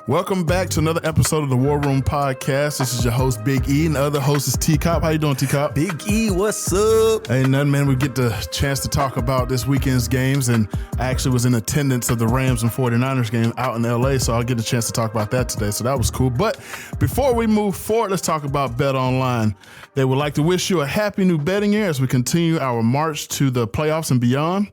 Welcome back to another episode of the War Room Podcast. This is your host, Big E, and the other host is T-Cop. How you doing, T-Cop? Big E, what's up? Ain't nothing, man. We get the chance to talk about this weekend's games, and I actually was in attendance of the Rams and 49ers game out in L.A., so I'll get a chance to talk about that today, so that was cool. But before we move forward, let's talk about Bet Online. They would like to wish you a happy new betting year as we continue our march to the playoffs and beyond.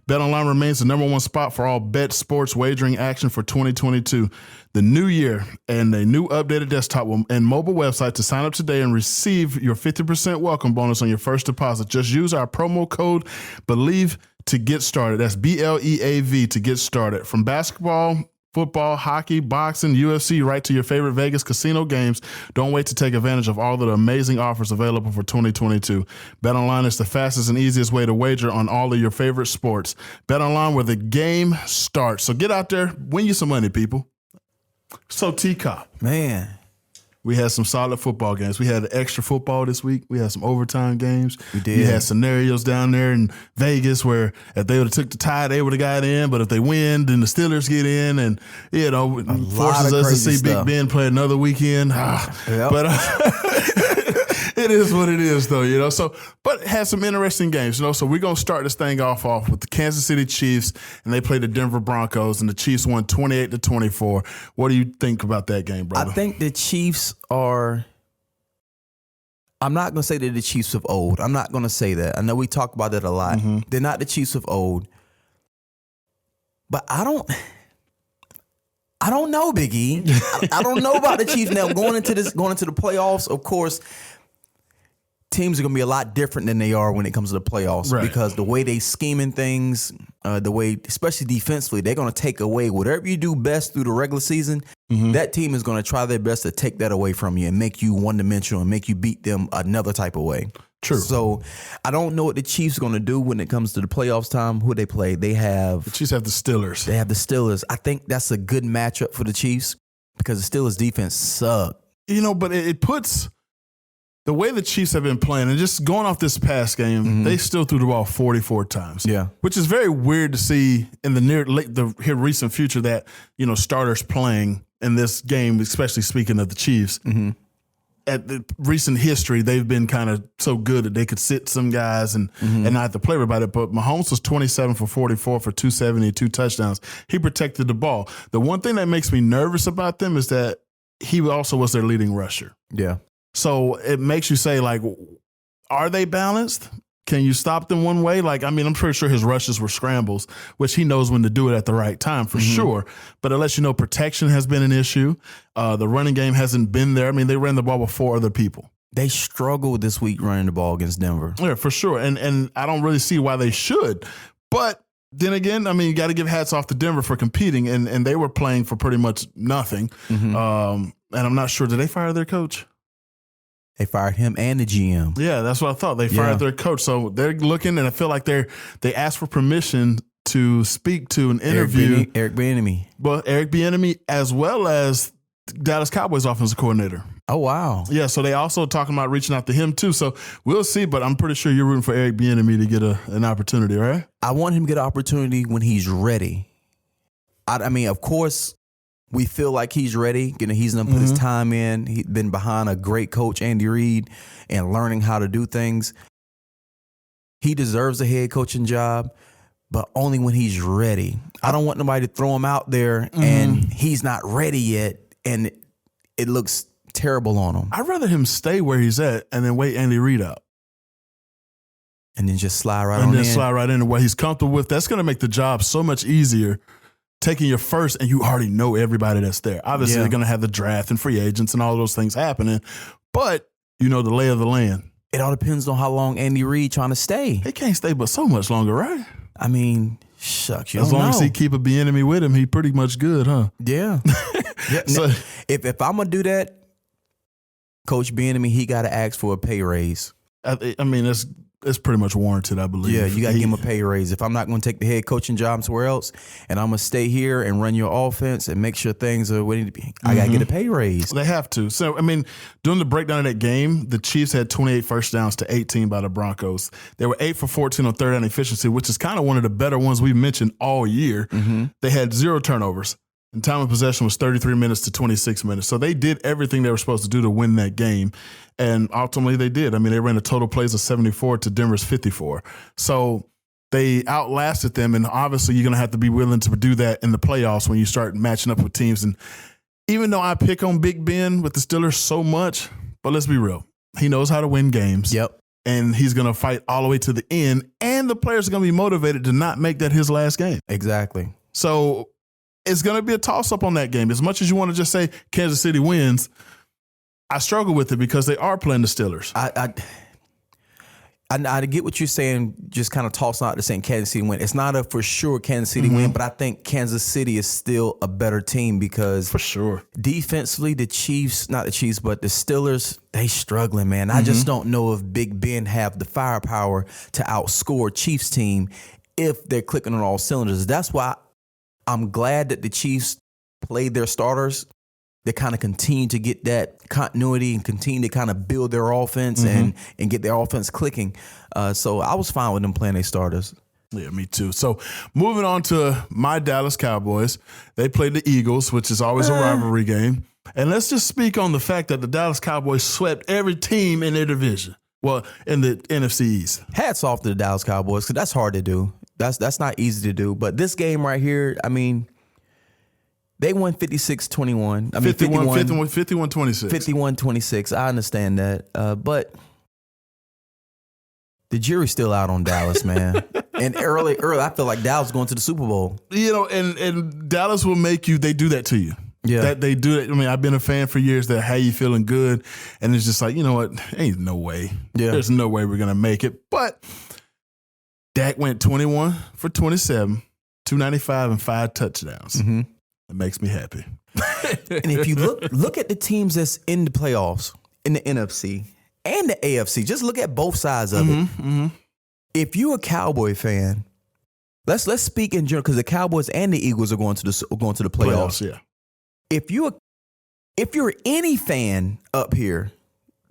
BetOnline remains the number one spot for all bet sports wagering action for 2022. The new year and a new updated desktop and mobile website to sign up today and receive your 50% welcome bonus on your first deposit. Just use our promo code BELIEVE to get started. That's BLEAV to get started. From basketball, football, hockey, boxing, UFC, right to your favorite Vegas casino games. Don't wait to take advantage of all the amazing offers available for 2022. BetOnline is the fastest and easiest way to wager on all of your favorite sports. BetOnline, where the game starts. So get out there, win you some money, people. So T-Cop. Man. We had some solid football games. We had extra football this week. We had some overtime games. We did. You had scenarios down there in Vegas where if they would have took the tie, they would have got in. But if they win, then the Steelers get in, and forces us to see stuff. Big Ben play another weekend. Yep. But it is what it is, though. So, but it had some interesting games. So we're gonna start this thing off with the Kansas City Chiefs, and they played the Denver Broncos, and the Chiefs won 28-24. What do you think about that game, brother? I think the Chiefs are. I'm not gonna say they're the Chiefs of old. I'm not gonna say that. I know we talk about that a lot. Mm-hmm. They're not the Chiefs of old, but I don't know, Big E. I don't know about the Chiefs now going into the playoffs. Of course, teams are going to be a lot different than they are when it comes to the playoffs, right? Because the way they scheming things, the way, especially defensively, they're going to take away whatever you do best through the regular season. Mm-hmm. That team is going to try their best to take that away from you and make you one-dimensional and make you beat them another type of way. True. So I don't know what the Chiefs are going to do when it comes to the playoffs time. Who they play? The Chiefs have the Steelers. They have the Steelers. I think that's a good matchup for the Chiefs because the Steelers defense suck. But it puts the way the Chiefs have been playing, and just going off this past game, mm-hmm. they still threw the ball 44 times. Yeah, which is very weird to see in the recent future that starters playing in this game, especially speaking of the Chiefs. Mm-hmm. At the recent history, they've been kind of so good that they could sit some guys and not have to play everybody. But Mahomes was 27 for 44 for 270, 2 touchdowns. He protected the ball. The one thing that makes me nervous about them is that he also was their leading rusher. Yeah. So it makes you say, are they balanced? Can you stop them one way? I'm pretty sure his rushes were scrambles, which he knows when to do it at the right time for sure. But it lets you know protection has been an issue. The running game hasn't been there. They ran the ball with 4 other people. They struggled this week running the ball against Denver. Yeah, for sure. And I don't really see why they should. But then again, you got to give hats off to Denver for competing, and they were playing for pretty much nothing. Mm-hmm. And I'm not sure, did they fire their coach? They fired him and the GM. Yeah, that's what I thought. They fired their coach. So they're looking, and I feel like they asked for permission to speak to an interview. Eric Bieniemy. Well, Eric Bieniemy, as well as Dallas Cowboys offensive coordinator. Oh, wow. Yeah, so they also talking about reaching out to him too. So we'll see, but I'm pretty sure you're rooting for Eric Bieniemy to get an opportunity, right? I want him to get an opportunity when he's ready. Of course, we feel like he's ready. He's going to put his time in. He's been behind a great coach, Andy Reid, and learning how to do things. He deserves a head coaching job, but only when he's ready. I don't want nobody to throw him out there and he's not ready yet, and it looks terrible on him. I'd rather him stay where he's at and then wait Andy Reid out. And then just slide right on in. And then slide right into what he's comfortable with. That's going to make the job so much easier. Taking your first, and you already know everybody that's there. Obviously, they're going to have the draft and free agents and all those things happening, but the lay of the land. It all depends on how long Andy Reid trying to stay. He can't stay but so much longer, right? Shucks, as long as he keep a Bieniemy with him, he pretty much good, huh? Yeah. So if I'm gonna do that, Coach Bieniemy, he got to ask for a pay raise. It's pretty much warranted, I believe. Yeah, you got to give him a pay raise. If I'm not going to take the head coaching job somewhere else, and I'm going to stay here and run your offense and make sure things are where they need to be, I got to get a pay raise. They have to. So, during the breakdown of that game, the Chiefs had 28 first downs to 18 by the Broncos. They were 8 for 14 on third down efficiency, which is kind of one of the better ones we've mentioned all year. Mm-hmm. They had 0 turnovers. and time of possession was 33 minutes to 26 minutes. So they did everything they were supposed to do to win that game, and ultimately they did. I mean, they ran a total plays of 74 to Denver's 54. So they outlasted them, and obviously you're going to have to be willing to do that in the playoffs when you start matching up with teams. And even though I pick on Big Ben with the Steelers so much, but let's be real, he knows how to win games. Yep. And he's going to fight all the way to the end, and the players are going to be motivated to not make that his last game. Exactly. So it's going to be a toss-up on that game. As much as you want to just say Kansas City wins, I struggle with it because they are playing the Steelers. I get what you're saying, just kind of tossing out the saying Kansas City win. It's not a for sure Kansas City win, but I think Kansas City is still a better team because for sure defensively, the Chiefs, not the Chiefs, but the Steelers, they struggling, man. I just don't know if Big Ben have the firepower to outscore Chiefs team if they're clicking on all cylinders. That's why I'm glad that the Chiefs played their starters. They kind of continue to get that continuity and continue to kind of build their offense and get their offense clicking. So I was fine with them playing their starters. Yeah, me too. So moving on to my Dallas Cowboys. They played the Eagles, which is always a rivalry game. And let's just speak on the fact that the Dallas Cowboys swept every team in their division. Well, in the NFC East. Hats off to the Dallas Cowboys because that's hard to do. That's not easy to do. But this game right here, I mean, they won 56-21. I mean, 51-26. 51-26. I understand that. But the jury's still out on Dallas, man. And early, I feel like Dallas going to the Super Bowl. You know, and Dallas will make you, they do that to you. Yeah. That they do it. I mean, I've been a fan for years that, hey, you feeling good? And it's just like, you know what? Ain't no way. Yeah. There's no way we're going to make it. But Dak went 21 for 27, 295 and 5 touchdowns. It makes me happy. And if you look at the teams that's in the playoffs, in the NFC and the AFC, just look at both sides of it. If you're a Cowboy fan, let's speak in general because the Cowboys and the Eagles are going to the playoffs. Yeah. If you're any fan up here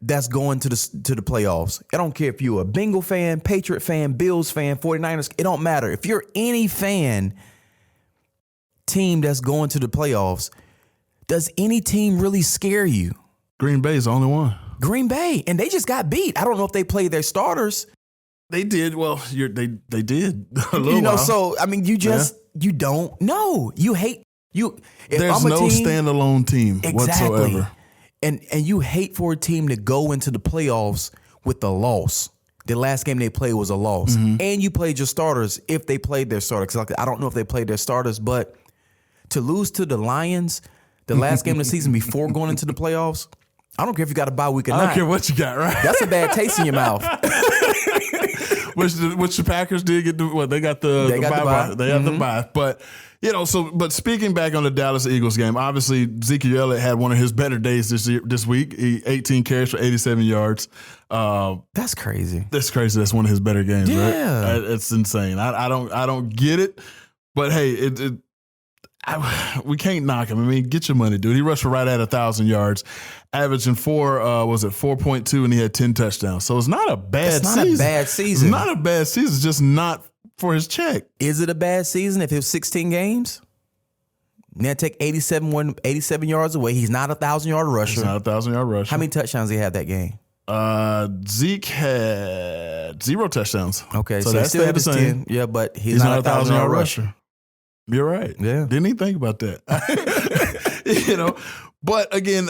that's going to the playoffs, I don't care if you're a Bengal fan, Patriot fan, Bills fan, 49ers, it don't matter. If you're any fan team that's going to the playoffs, does any team really scare you? Green Bay's the only one. Green Bay, and they just got beat. I don't know if they played their starters. They did. Well, they did. A little while. So I mean, you don't know. You hate you. There's no standalone team whatsoever. And you hate for a team to go into the playoffs with a loss. The last game they played was a loss, and you played your starters if they played their starters. Because I don't know if they played their starters, but to lose to the Lions, the last game of the season before going into the playoffs, I don't care if you got a bye week or not. I don't care what you got, right? That's a bad taste in your mouth. Which the Packers did get they got the bye. They have the bye. But but speaking back on the Dallas Eagles game, obviously Ezekiel Elliott had one of his better days this week. 18 carries for 87 yards. That's crazy. That's crazy. That's one of his better games, yeah. Right? It's insane. I don't get it. But hey, we can't knock him. I mean, get your money, dude. He rushed for right at 1,000 yards, averaging 4.2, and he had 10 touchdowns. So it's not a bad season. It's not a bad season. It's not a bad season. It's just not for his check. Is it a bad season if it was 16 games? Then take 87 yards away. He's not a 1,000-yard rusher. He's not a 1,000-yard rusher. How many touchdowns did he have that game? Zeke had 0 touchdowns. Okay, so he still had the same. Yeah, but he's not a 1,000-yard rusher. You're right. Yeah. Didn't even think about that. But again,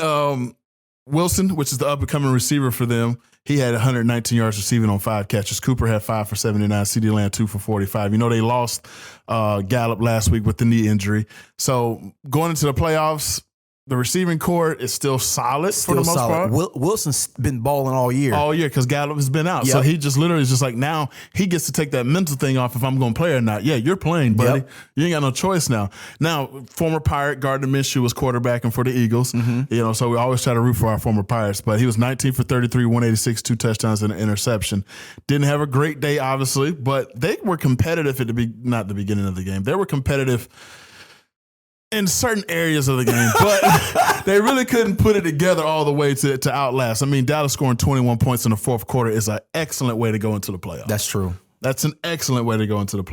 Wilson, which is the up-and-coming receiver for them, he had 119 yards receiving on 5 catches. Cooper had 5 for 79. CeeDee Lamb 2 for 45. They lost Gallup last week with the knee injury. So going into the playoffs, the receiving core is still solid for the most part. Wilson's been balling all year. All year because Gallup has been out. Yep. So he just literally is just like, now he gets to take that mental thing off if I'm going to play or not. Yeah, you're playing, buddy. Yep. You ain't got no choice now. Now, former Pirate Gardner Minshew was quarterbacking for the Eagles. So we always try to root for our former Pirates. But he was 19 for 33, 186, 2 touchdowns and an interception. Didn't have a great day, obviously, but they were competitive not the beginning of the game. They were competitive in certain areas of the game, but they really couldn't put it together all the way to outlast. I mean, Dallas scoring 21 points in the fourth quarter is an excellent way to go into the playoffs. That's true. That's an excellent way to go into the playoffs.